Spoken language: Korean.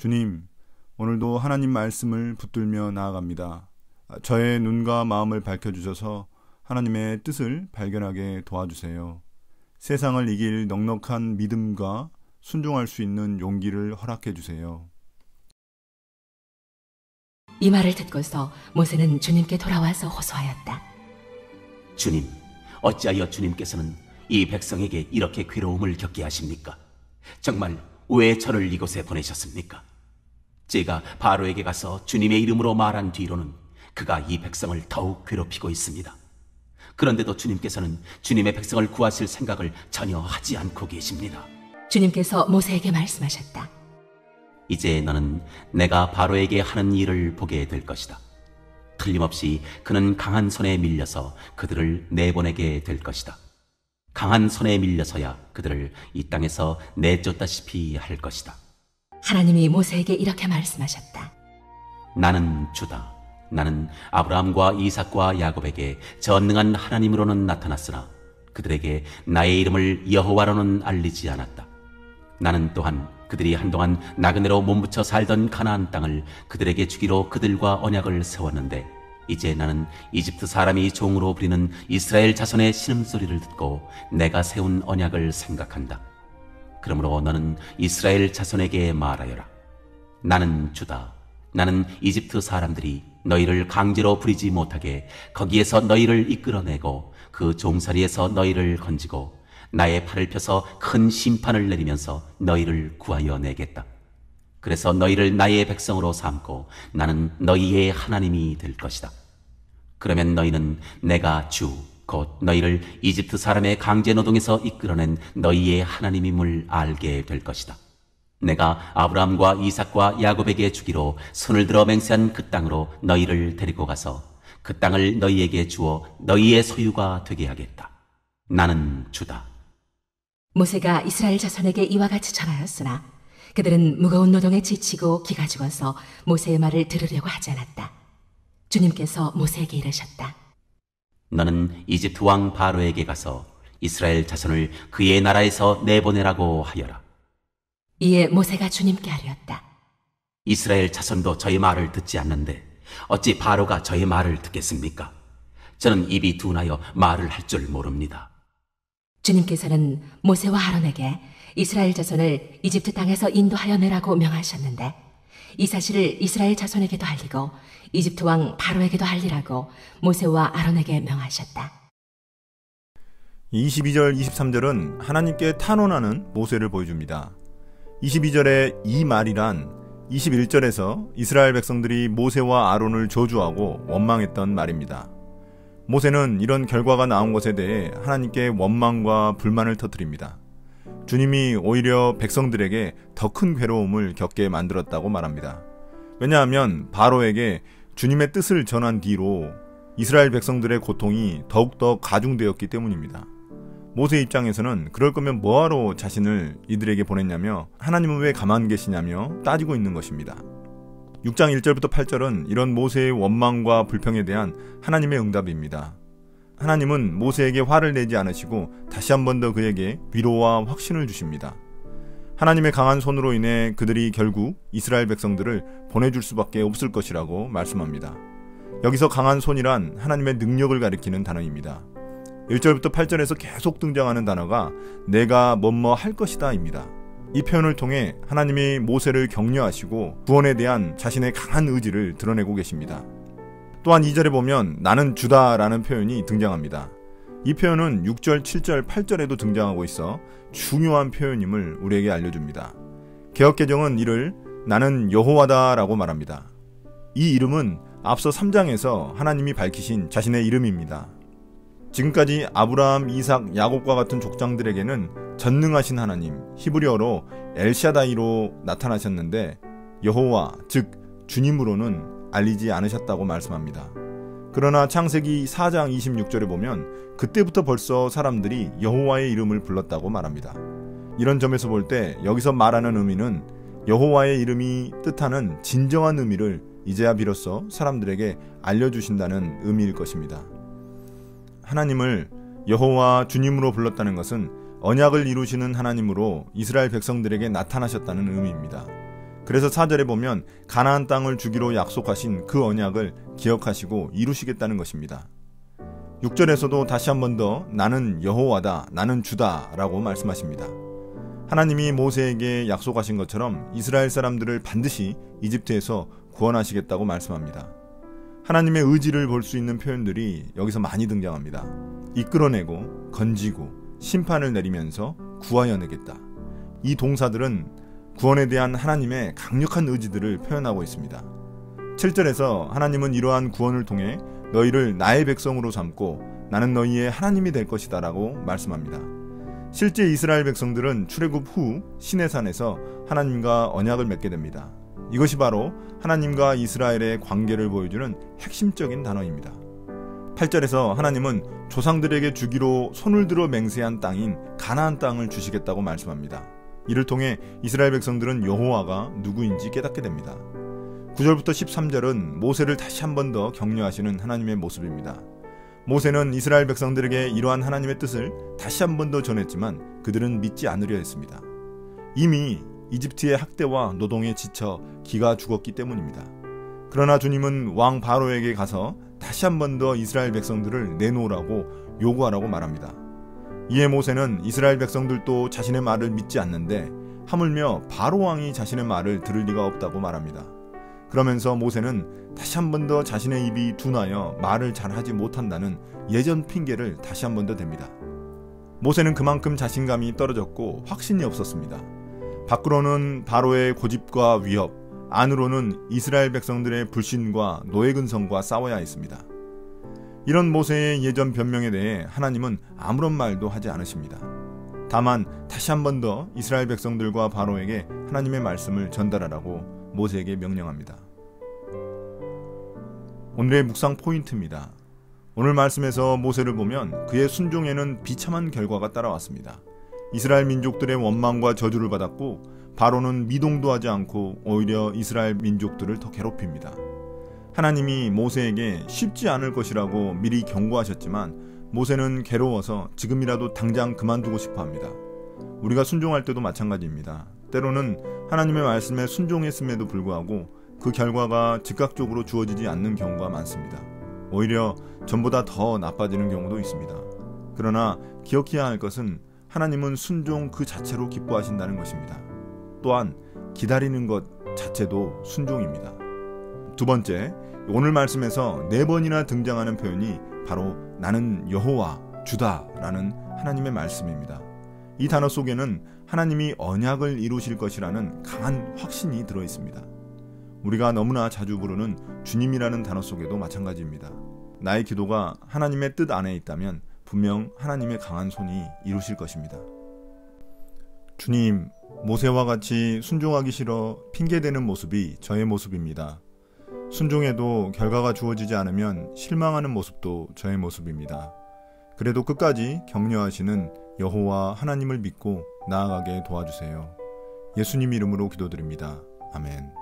주님, 오늘도 하나님 말씀을 붙들며 나아갑니다. 저의 눈과 마음을 밝혀주셔서 하나님의 뜻을 발견하게 도와주세요. 세상을 이길 넉넉한 믿음과 순종할 수 있는 용기를 허락해 주세요. 이 말을 듣고서 모세는 주님께 돌아와서 호소하였다. 주님, 어찌하여 주님께서는 이 백성에게 이렇게 괴로움을 겪게 하십니까? 정말 왜 저를 이곳에 보내셨습니까? 제가 바로에게 가서 주님의 이름으로 말한 뒤로는 그가 이 백성을 더욱 괴롭히고 있습니다. 그런데도 주님께서는 주님의 백성을 구하실 생각을 전혀 하지 않고 계십니다. 주님께서 모세에게 말씀하셨다. 이제 너는 내가 바로에게 하는 일을 보게 될 것이다. 틀림없이 그는 강한 손에 밀려서 그들을 내보내게 될 것이다. 강한 손에 밀려서야 그들을 이 땅에서 내쫓다시피 할 것이다. 하나님이 모세에게 이렇게 말씀하셨다. 나는 주다. 나는 아브라함과 이삭과 야곱에게 전능한 하나님으로는 나타났으나 그들에게 나의 이름을 여호와로는 알리지 않았다. 나는 또한 그들이 한동안 나그네로 몸부쳐 살던 가나안 땅을 그들에게 주기로 그들과 언약을 세웠는데 이제 나는 이집트 사람이 종으로 부리는 이스라엘 자손의 신음소리를 듣고 내가 세운 언약을 생각한다. 그러므로 너는 이스라엘 자손에게 말하여라. 나는 주다. 나는 이집트 사람들이 너희를 강제로 부리지 못하게 거기에서 너희를 이끌어내고 그 종살이에서 너희를 건지고 나의 팔을 펴서 큰 심판을 내리면서 너희를 구하여 내겠다. 그래서 너희를 나의 백성으로 삼고 나는 너희의 하나님이 될 것이다. 그러면 너희는 내가 주, 곧 너희를 이집트 사람의 강제 노동에서 이끌어낸 너희의 하나님임을 알게 될 것이다. 내가 아브라함과 이삭과 야곱에게 주기로 손을 들어 맹세한 그 땅으로 너희를 데리고 가서 그 땅을 너희에게 주어 너희의 소유가 되게 하겠다. 나는 주다. 모세가 이스라엘 자손에게 이와 같이 전하였으나 그들은 무거운 노동에 지치고 기가 죽어서 모세의 말을 들으려고 하지 않았다. 주님께서 모세에게 이르셨다. 너는 이집트 왕 바로에게 가서 이스라엘 자손을 그의 나라에서 내보내라고 하여라. 이에 모세가 주님께 아뢰었다. 이스라엘 자손도 저의 말을 듣지 않는데 어찌 바로가 저의 말을 듣겠습니까? 저는 입이 둔하여 말을 할 줄 모릅니다. 주님께서는 모세와 아론에게 이스라엘 자손을 이집트 땅에서 인도하여 내라고 명하셨는데 이 사실을 이스라엘 자손에게도 알리고 이집트 왕 바로에게도 알리라고 모세와 아론에게 명하셨다. 22절, 23절은 하나님께 탄원하는 모세를 보여줍니다. 22절의 이 말이란 21절에서 이스라엘 백성들이 모세와 아론을 저주하고 원망했던 말입니다. 모세는 이런 결과가 나온 것에 대해 하나님께 원망과 불만을 터뜨립니다. 주님이 오히려 백성들에게 더 큰 괴로움을 겪게 만들었다고 말합니다. 왜냐하면 바로에게 주님의 뜻을 전한 뒤로 이스라엘 백성들의 고통이 더욱더 가중되었기 때문입니다. 모세 입장에서는 그럴 거면 뭐하러 자신을 이들에게 보냈냐며 하나님은 왜 가만 계시냐며 따지고 있는 것입니다. 6장 1절부터 8절은 이런 모세의 원망과 불평에 대한 하나님의 응답입니다. 하나님은 모세에게 화를 내지 않으시고 다시 한 번 더 그에게 위로와 확신을 주십니다. 하나님의 강한 손으로 인해 그들이 결국 이스라엘 백성들을 보내줄 수밖에 없을 것이라고 말씀합니다. 여기서 강한 손이란 하나님의 능력을 가리키는 단어입니다. 1절부터 8절에서 계속 등장하는 단어가 내가 뭐뭐 할 것이다 입니다. 이 표현을 통해 하나님이 모세를 격려하시고 구원에 대한 자신의 강한 의지를 드러내고 계십니다. 또한 2절에 보면 나는 주다라는 표현이 등장합니다. 이 표현은 6절, 7절, 8절에도 등장하고 있어 중요한 표현임을 우리에게 알려줍니다. 개역개정은 이를 나는 여호와다라고 말합니다. 이 이름은 앞서 3장에서 하나님이 밝히신 자신의 이름입니다. 지금까지 아브라함, 이삭, 야곱과 같은 족장들에게는 전능하신 하나님, 히브리어로 엘샤다이로 나타나셨는데 여호와, 즉 주님으로는 알리지 않으셨다고 말씀합니다. 그러나 창세기 4장 26절에 보면 그때부터 벌써 사람들이 여호와의 이름을 불렀다고 말합니다. 이런 점에서 볼 때 여기서 말하는 의미는 여호와의 이름이 뜻하는 진정한 의미를 이제야 비로소 사람들에게 알려주신다는 의미일 것입니다. 하나님을 여호와 주님으로 불렀다는 것은 언약을 이루시는 하나님으로 이스라엘 백성들에게 나타나셨다는 의미입니다. 그래서 4절에 보면 가나안 땅을 주기로 약속하신 그 언약을 기억하시고 이루시겠다는 것입니다. 6절에서도 다시 한 번 더 나는 여호와다, 나는 주다 라고 말씀하십니다. 하나님이 모세에게 약속하신 것처럼 이스라엘 사람들을 반드시 이집트에서 구원하시겠다고 말씀합니다. 하나님의 의지를 볼 수 있는 표현들이 여기서 많이 등장합니다. 이끌어내고, 건지고, 심판을 내리면서 구하여내겠다. 이 동사들은 구원에 대한 하나님의 강력한 의지들을 표현하고 있습니다. 7절에서 하나님은 이러한 구원을 통해 너희를 나의 백성으로 삼고 나는 너희의 하나님이 될 것이다 라고 말씀합니다. 실제 이스라엘 백성들은 출애굽 후 시내산에서 하나님과 언약을 맺게 됩니다. 이것이 바로 하나님과 이스라엘의 관계를 보여주는 핵심적인 단어입니다. 8절에서 하나님은 조상들에게 주기로 손을 들어 맹세한 땅인 가나안 땅을 주시겠다고 말씀합니다. 이를 통해 이스라엘 백성들은 여호와가 누구인지 깨닫게 됩니다. 9절부터 13절은 모세를 다시 한 번 더 격려하시는 하나님의 모습입니다. 모세는 이스라엘 백성들에게 이러한 하나님의 뜻을 다시 한 번 더 전했지만 그들은 믿지 않으려 했습니다. 이미 이집트의 학대와 노동에 지쳐 기가 죽었기 때문입니다. 그러나 주님은 왕 바로에게 가서 다시 한 번 더 이스라엘 백성들을 내놓으라고 요구하라고 말합니다. 이에 모세는 이스라엘 백성들도 자신의 말을 믿지 않는데 하물며 바로 왕이 자신의 말을 들을 리가 없다고 말합니다. 그러면서 모세는 다시 한 번 더 자신의 입이 둔하여 말을 잘하지 못한다는 예전 핑계를 다시 한 번 더 댑니다. 모세는 그만큼 자신감이 떨어졌고 확신이 없었습니다. 밖으로는 바로의 고집과 위협, 안으로는 이스라엘 백성들의 불신과 노예근성과 싸워야 했습니다. 이런 모세의 예전 변명에 대해 하나님은 아무런 말도 하지 않으십니다. 다만 다시 한 번 더 이스라엘 백성들과 바로에게 하나님의 말씀을 전달하라고 모세에게 명령합니다. 오늘의 묵상 포인트입니다. 오늘 말씀에서 모세를 보면 그의 순종에는 비참한 결과가 따라왔습니다. 이스라엘 민족들의 원망과 저주를 받았고 바로는 미동도 하지 않고 오히려 이스라엘 민족들을 더 괴롭힙니다. 하나님이 모세에게 쉽지 않을 것이라고 미리 경고하셨지만 모세는 괴로워서 지금이라도 당장 그만두고 싶어 합니다. 우리가 순종할 때도 마찬가지입니다. 때로는 하나님의 말씀에 순종했음에도 불구하고 그 결과가 즉각적으로 주어지지 않는 경우가 많습니다. 오히려 전보다 더 나빠지는 경우도 있습니다. 그러나 기억해야 할 것은 하나님은 순종 그 자체로 기뻐하신다는 것입니다. 또한 기다리는 것 자체도 순종입니다. 두 번째, 오늘 말씀에서 4번이나 등장하는 표현이 바로 나는 여호와 주다 라는 하나님의 말씀입니다. 이 단어 속에는 하나님이 언약을 이루실 것이라는 강한 확신이 들어있습니다. 우리가 너무나 자주 부르는 주님이라는 단어 속에도 마찬가지입니다. 나의 기도가 하나님의 뜻 안에 있다면 분명 하나님의 강한 손이 이루실 것입니다. 주님, 모세와 같이 순종하기 싫어 핑계대는 모습이 저의 모습입니다. 순종해도 결과가 주어지지 않으면 실망하는 모습도 저의 모습입니다. 그래도 끝까지 격려하시는 여호와 하나님을 믿고 나아가게 도와주세요. 예수님 이름으로 기도드립니다. 아멘.